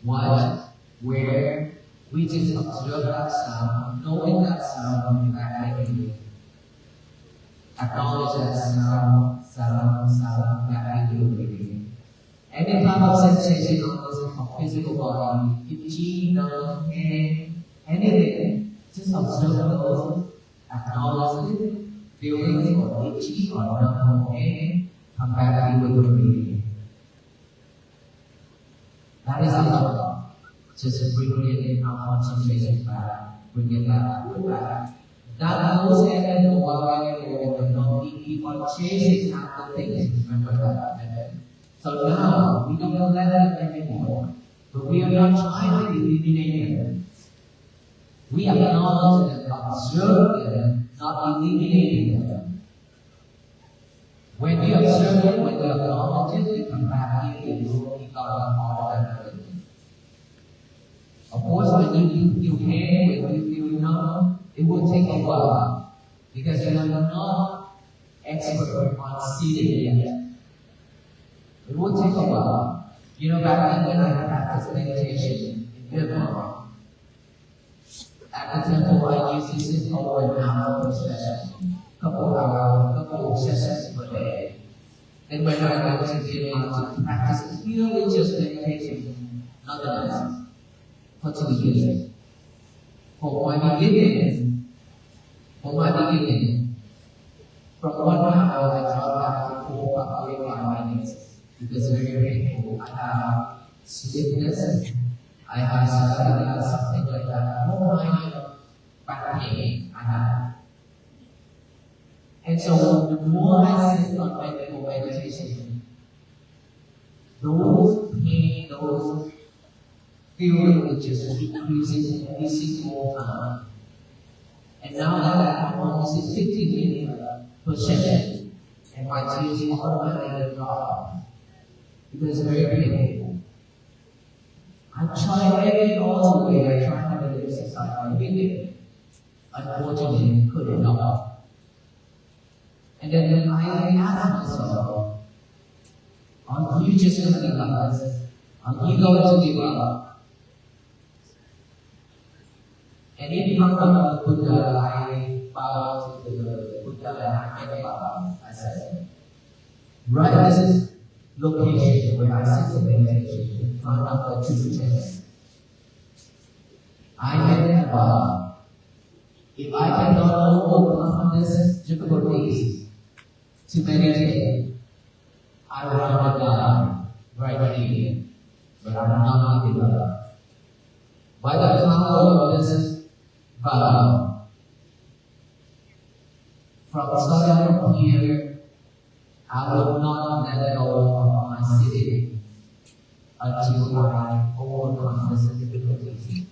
what, where, we just observe that sound, knowing that sound back into you. Acknowledge that sound back into your breathing. Any type of sensation on the physical body, itchy, numb, pain, anything, just observe those, acknowledge it, feeling or itchy or numb or pain, come back into your breathing. That is enough. Just bring it in our concentration back, bring it back, That goes ahead and we keep on chasing after things. Remember that. Amen. So now we don't let them anymore. But we are not trying to eliminate them. We acknowledge them, observe them, not eliminating them. When we observe them, when we acknowledge it, we come back here and we become part of that. Of course, when you feel pain, when you feel numb, it will take a while because you are not expert on seeing yet. It will take a while. You know, back then when I practiced meditation in Vietnam, at the temple I used to sit over an hour per session, couple sessions per day. And when I went to Vietnam to practice purely just meditation, nothing else, for 2 years. For my beginning, from 1 hour I dropped down to 45 minutes because it's very painful. I have stiffness, I have something like that, no kind of back pain I have. And so the more I sit on meditation, those pain, those feeling will just decreasing every single time. And now that I'm almost 50%, and my tears automatically drop because it's very painful. I tried every other way. I tried to do exercise every day. Unfortunately, couldn't help. And then I asked myself, are you just going to be like this? Are you going to give up? And in front of the Buddha, I bowed to the Buddha and I bowed. I said, right this location where I sit in meditation, in front of the two chairs, I had bowed. If I cannot overcome these difficulties to meditate, I will not die right here, but I will not give up. By the power of this vow, from starting from here, I will not let go of my sitting until I overcome these difficulties.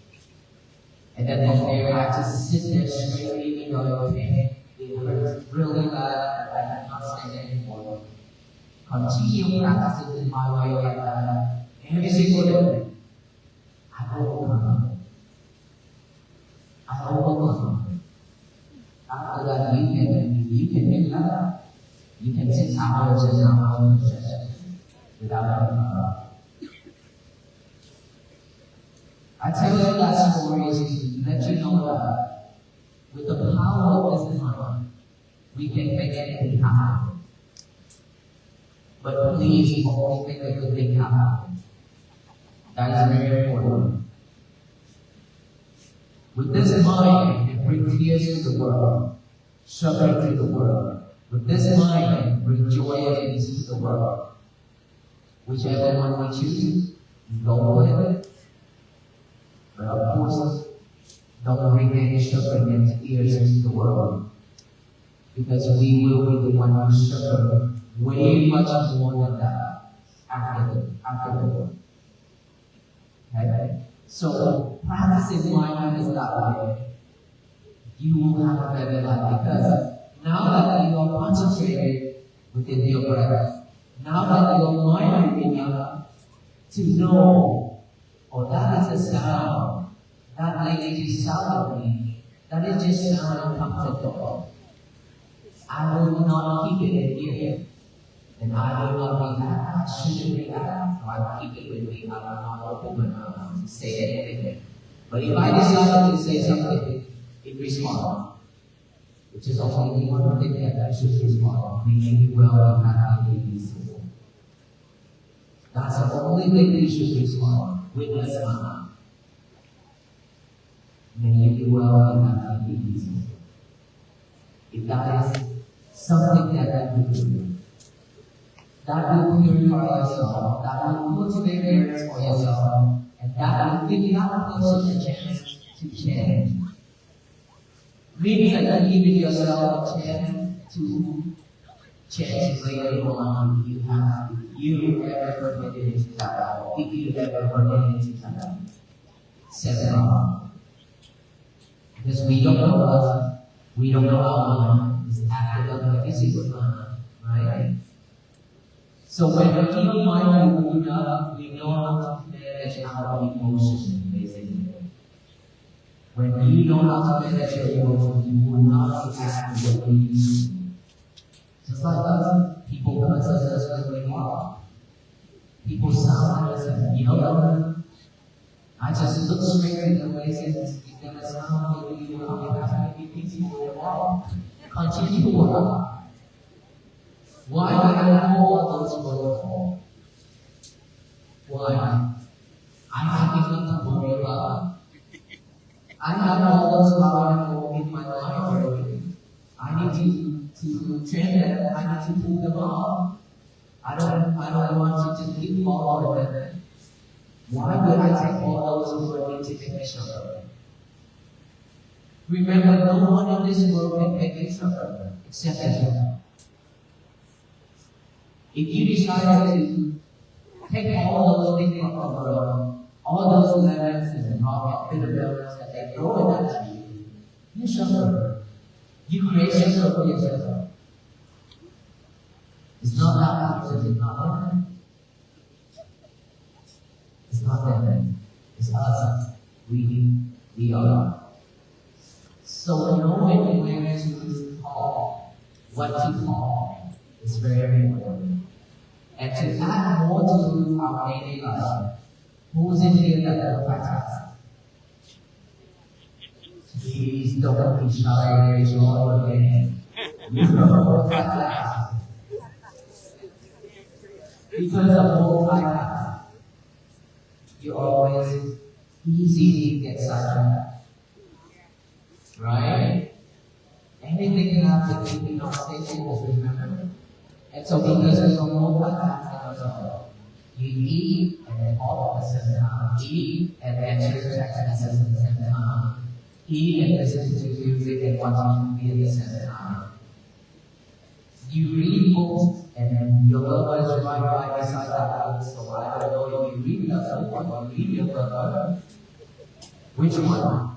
And then from there, I just sit there straight, even though it hurts really bad, I cannot stand anymore. Continue practicing in my way like that. Every single day, I overcome. I overcome. After that, you can make that. You can sit hours and hours in session without giving up. I tell you that story to let you know that with the power of this mind, we can make anything happen. But please only make a good thing happen. That is very important. With this mind, it brings tears to the world, suffering to the world. With this mind, it brings joy and peace to the world. Whichever one we choose, go with it. But of course, don't bring any suffering and tears into the world. Because we will be the one who suffer way much more than that afterward. Okay? So, practicing mindfulness that way, you will have a better life. Because now that you are concentrated within your breath, now that your mind is enough to know, oh, that is a sound. That lady just sounded me. That is just sound uncomfortable. I will not keep it in here. And I will not be that. I shouldn't be that. So I will keep it with me. I will not open my mouth to say anything. But if I decide to say something, it responds. Which is only one thing that I should respond. May you well, happy, and peaceful. That's the only thing that you should respond. Witness honor. May you be well and happy and peaceful. If that is something that you do, that will purify yourself, that will cultivate merits for yourself, and that will give that person a chance to change. means that you give yourself a chance to change later on you ever permitted to die, if you ever permitted to die. 7 hours. Because we don't know what, we don't know how long is after the physical time, right? So when we feel mindful enough, we know how to manage our emotions, basically. When you know how to manage your emotions, you will not react to what you used to. Just like us, people criticize us when we are. People sound at us and yell at us. I just look straight in their faces and speak them as how they do, how they have to be peaceful and wrong. Continue to work. Why do I have all those protocols? Why? I have nothing to worry about. I have all those power in my life already. I need to train them. I need to pull them off. I don't want to just keep following them. Why would I take all those who are to make sure? Remember, no one in this world can make sure except you. If you decide to take all those things from the world, all those lemons and rock and bitter melons that they throw at you, you suffer. You create suffering for yourself. It's not that person, it's not them. It's not them. It's us. We are. So knowing where to call, what to call, is very important. And to add more to our daily life, who's in here that will practice? Please don't be shy, raise your hand. You know practice. Because of more practice, you always easy to get sidetracked. Right? Anything can happen if we don't stay focused, remember. And so because there's no more practice, you eat and then all at the same time. Eat and answer your text messages at the same time. Eat and listen to music and watch TV at the same time. You read books and then your loved one is right beside that book. So I don't know if you read another book or you read your brother. Which one?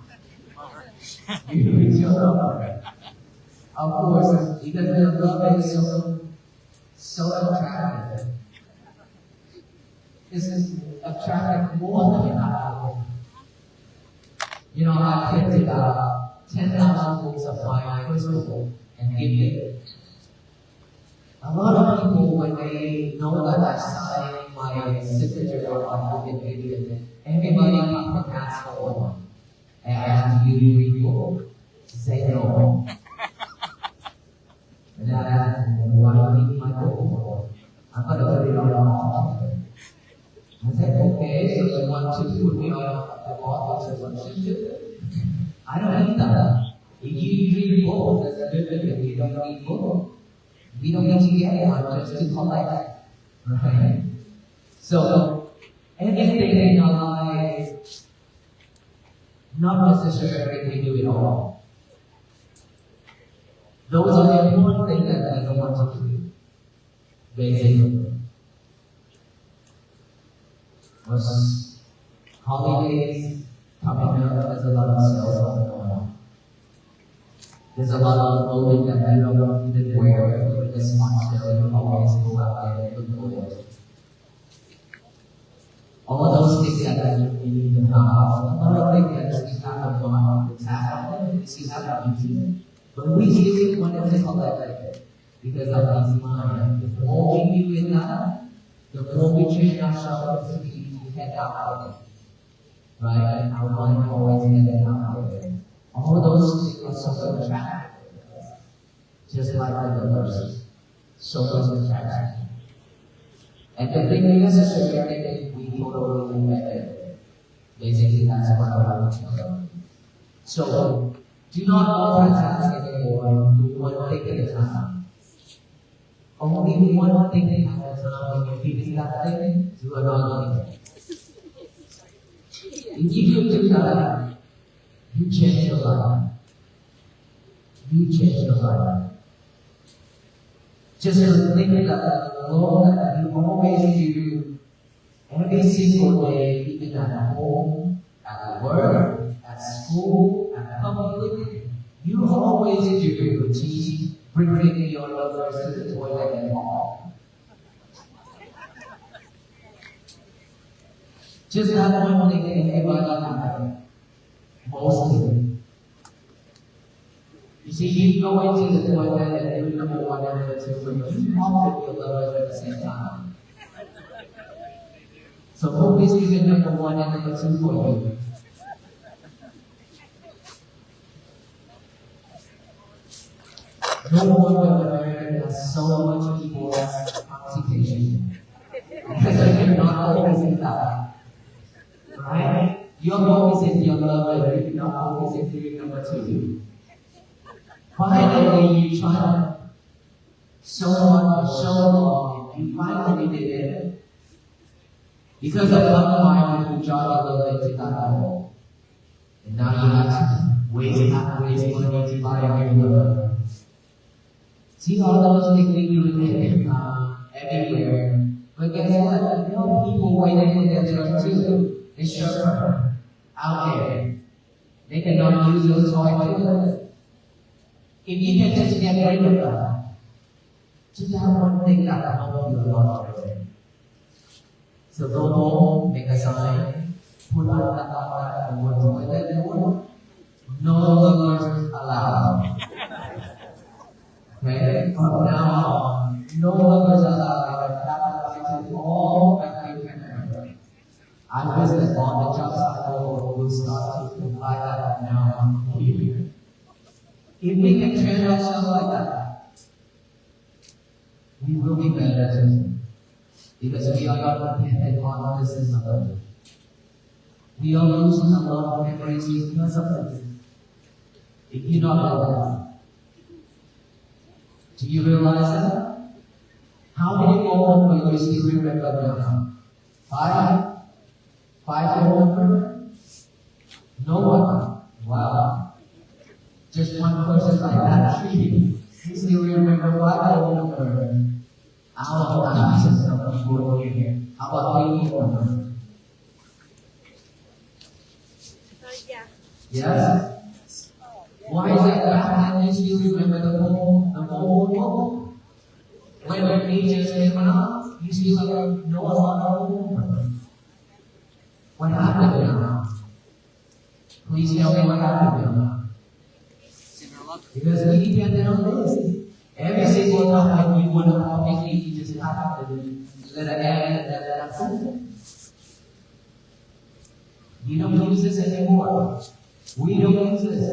You read your brother. Of course, because your brother is so attractive. This is attractive more than I. You know, I printed out 10,000 books of my first book and give it. A lot of people, when they know that I signed my signature on my book and give it, everybody can ask for one. And you read book, say no. And then I asked, why do you need my book? I'm going to put it on the altar. I said, okay, so you want to put me on the altar to worship you? I don't need that. If you read book, that's good for you. You don't need book. We don't need to get one just to collect. Right? So, anything in our life, not necessarily we do it all. Those are the important things that we don't want to do. Basically. Was holidays coming up, there's a lot of sales going on. There's a lot of clothing that we don't even wear. With the smart sale, you always go out there and look for it. All those things that you need in the house, a lot of things that we have on the tab, we have on YouTube. But we still want to collect it because of this mind. The more we do it now, the more we train ourselves to head out. Right? And our mind always headed out. All those things are so attractive. Just like the verse. So much attractive. And the thing is necessary we totally met. Basically, that's what I want to know. So, do not multitask anymore. Do one thing at a time. Only one thing at a time. When you finish that thing, do another thing. If you do that, you change your life. you change your life. Just think that the Lord that you always do every single day, even at home, at work, at school, at public, you always do, which is bringing your lovers to the toilet and home. Just that one thing that everybody has, mostly. You see, you go into the toilet and do number one and number two, but you talk with your lovers at the same time. So who is doing number one and number two for you? No wonder America has so much people as constipation. Because you're not always in that. Right? You're always in your lover, you're not always in doing number two. Finally, you try to show up for so long, and you finally did it. Because of one mind who jogged a little bit to that hole. And now you have to waste money to buy a new lover. See all those things we do everywhere. But guess what? There are people waiting for their turn too. It's sure out there. They cannot use those toys. If you can just get rid of that, just have one thing that will help you a lot today. So go home, make a sign, put on the word toilet door, no lovers allowed. Okay? From now on, no lovers allowed. That is all that you can remember. I was on the job site, I will start to apply that now here. If we can train ourselves like that, we will be better too. Because we are not dependent on this and another. We are losing a lot of memories because of this. If you don't know that, do you realize that? How many more will you still remember now? 5? 5 number? No one. Wow. Just one person like that. 3. You still remember 5 number? How about Jesus of people here? How about you number? Yeah. Yes? Why is that back then you still remember the whole book? When the pages came out, you still know about the whole. What happened now? Please tell me what happened now. Because we depend on this. Every single time you want to copy, you just have to let it end and that's it. You don't use this anymore. We don't use this.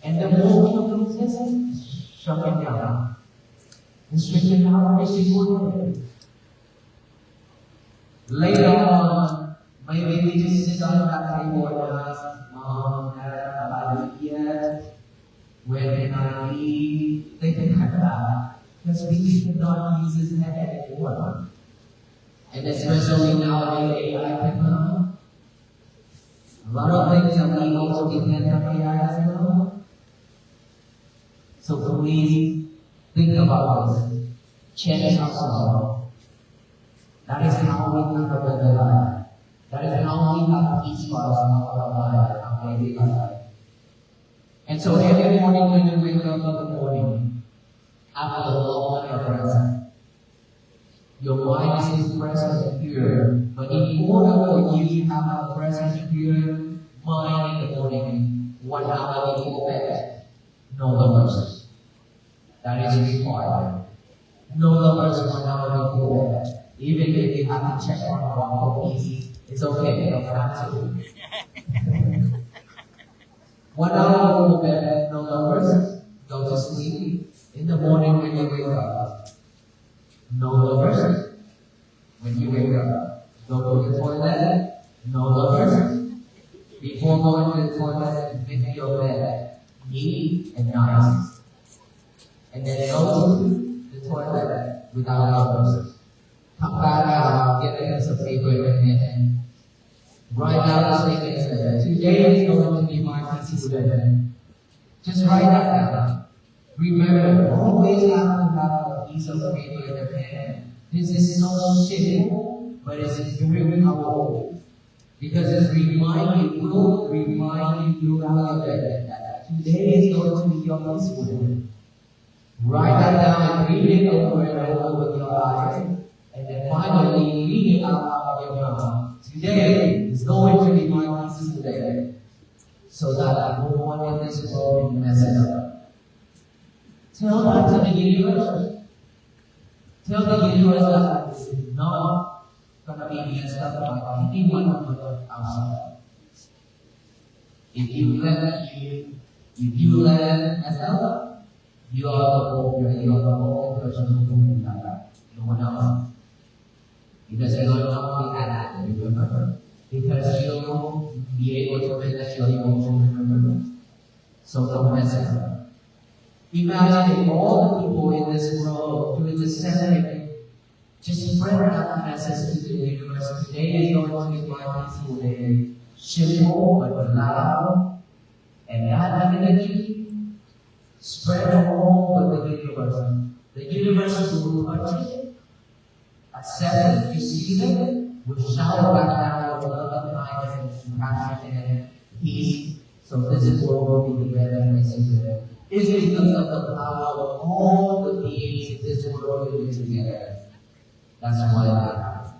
And the more we don't use this, shut it down. Restricting our single. Later on, maybe we just sit on that table and ask, Mom, Dad, have I eaten yet? When can I eat? They can have that. Because we cannot use this head anymore. And especially nowadays, AI can come. A lot of things that we also depend on AI as well. So please think about this. Change ourselves. That is how we live a better life. That is how we have peace for our life, our daily life. And so every morning when you wake up in the morning, after the long night of rest, your mind is present and pure. But in order for you to have a present and pure mind in the morning, 1 hour before bed, no lovers. That is required. No lovers 1 hour before bed. Even if you have to check on one piece, it's okay, you don't have to. 1 hour before bed, no lovers, go to sleep. In the morning when you wake up, no lovers. When you wake up, go to the toilet, no lovers. Before going to the toilet, make your bed neat and nice. And then go to the toilet without lovers. Come back out, get a piece of paper and write down the statement. Today is going to be my peaceful day. Just write that down. Remember, always have to have a piece of paper in the pen. This is so simple, but it's very powerful. Because it will remind you that today is going to be your peaceful day. Write that down and read it over and over with your eyes. And then finally, read it out of your mouth. Today is going to be my peaceful day. So that no one in this world can mess it up. Tell that to the universe. Tell the universe that it's not going to be messed up by anyone outside. If you let it mess up, you are the only person who can do that. No one else. Because you're not the addict, remember? Because you'll be able to manage your emotions, remember? So don't mess it up. Imagine if all the people in this world doing the same thing, just spread that message to the universe. Today is going to be my peaceful day. Simple but loud. And that energy spread all over the universe. The universe will touch it, accept it, receive it, will shower back down your love and kindness and compassion and peace. So this world will be the better place to live. It's because of the power of all the beings in this world living together. That's why that happened.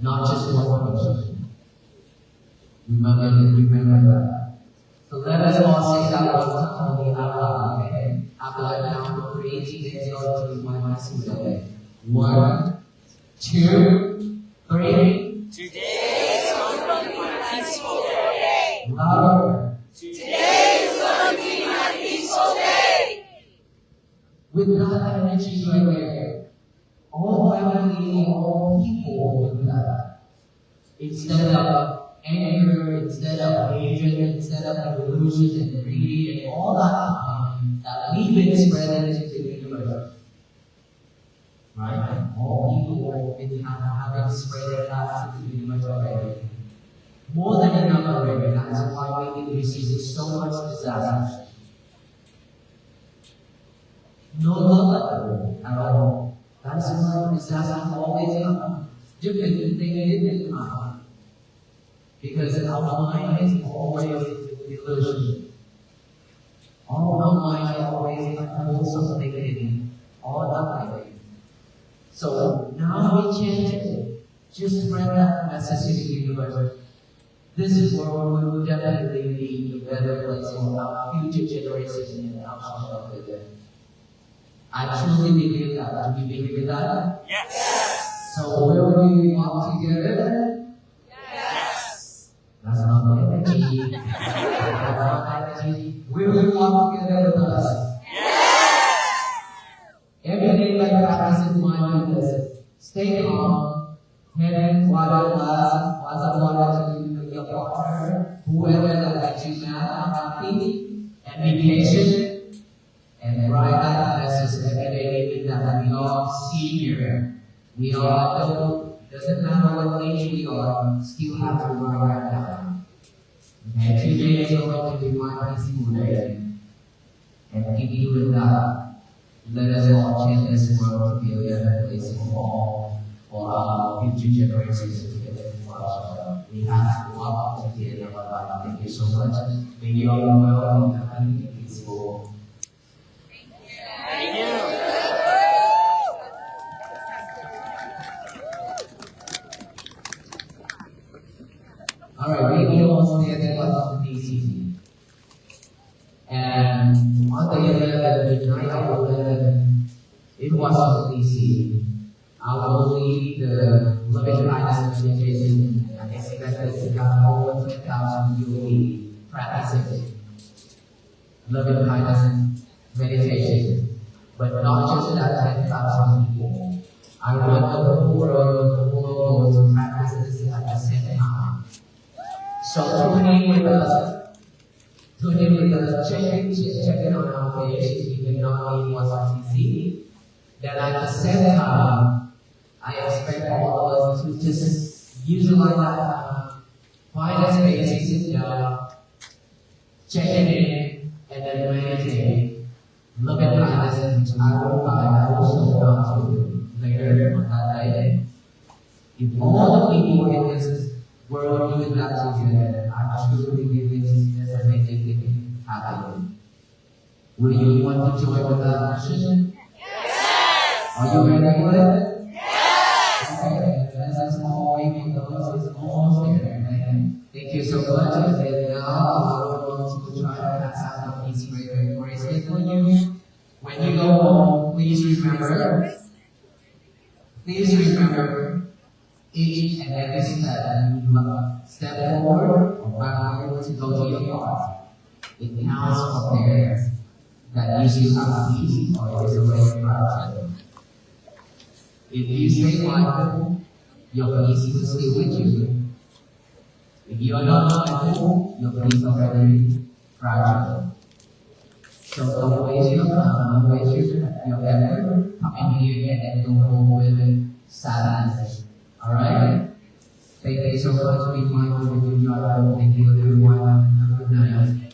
Not just one person. Remember that. So let us all say that one time out loud, okay? After I count to 3, today is going to be my peaceful day. 1, 2, 3. Today is going to be my peaceful day. Louder. Today is going to be my peaceful day. With that energy right there, all family, all people will do that. Instead of anger, instead of hatred, instead of delusion and greed and all that we've been spreading into the universe. Right? All people have been having spread that into the universe already. More than enough already. That's why we've been receiving so much disaster. No love at all. That's why disaster always comes. Different things come. Because our mind is always illusion. All our mind is always unwholesome thinking. All that way. So now we change it. Just spread that message to the universe. This world will definitely be a better place for our future generations and our children. I truly believe that. Do you believe that? Yes. So will we walk together? Yes. That's not my energy. That's not my energy. Will we walk together with us? Yes. Every day like practicing mindfulness. Stay calm. Hand water glass of water to your partner, whoever that you met, happy, and be patient. And write that message every day that we are senior. We are adult. Doesn't matter what age we are, still have to write that down. And today is going to be my peaceful day. And keep doing that. Let us all change this world to be a better place for all, for our future generations to get it for us. We have to walk up to the end of our life. Thank you so much. May you all be well and happy and peaceful. Thank you. Alright, we all stand in Washington, D.C. And on the 11th, the night of 11, in Washington, D.C., I will lead the loving kindness meditation and expected to have over 2,000 UAE practicing loving kindness meditation. But not just that 10,000 people. I want the whole world to practice this at the same time. So tune in with us. Check in on our page if you cannot be in Washington, D.C. Then at the same time, I expect all of us to just utilize that time, find a space, sit down, checking in, and then meditating. Look at my lessons, which I will show up to later on that day. If all the people in this world do that together, I truly believe this is amazing happen. Will you want to join with that mission? Yes! Are you ready for it? Yes! Okay, let's all wait for those. It's almost there. Thank you so much. And now I want to try to pass out the peace bracelet for you. When you go home, please remember, each and every step you step forward or backward to go to your heart. It counts from there. That usually have peace or is a way project. If you stay mindful, your peace will stay with you. If you are not mindful, your peace is already fragile. So don't waste your time, don't waste your effort coming here and don't go with sadness. Alright? Thank you so much. Be mindful with your heart. Thank you everyone. Good night.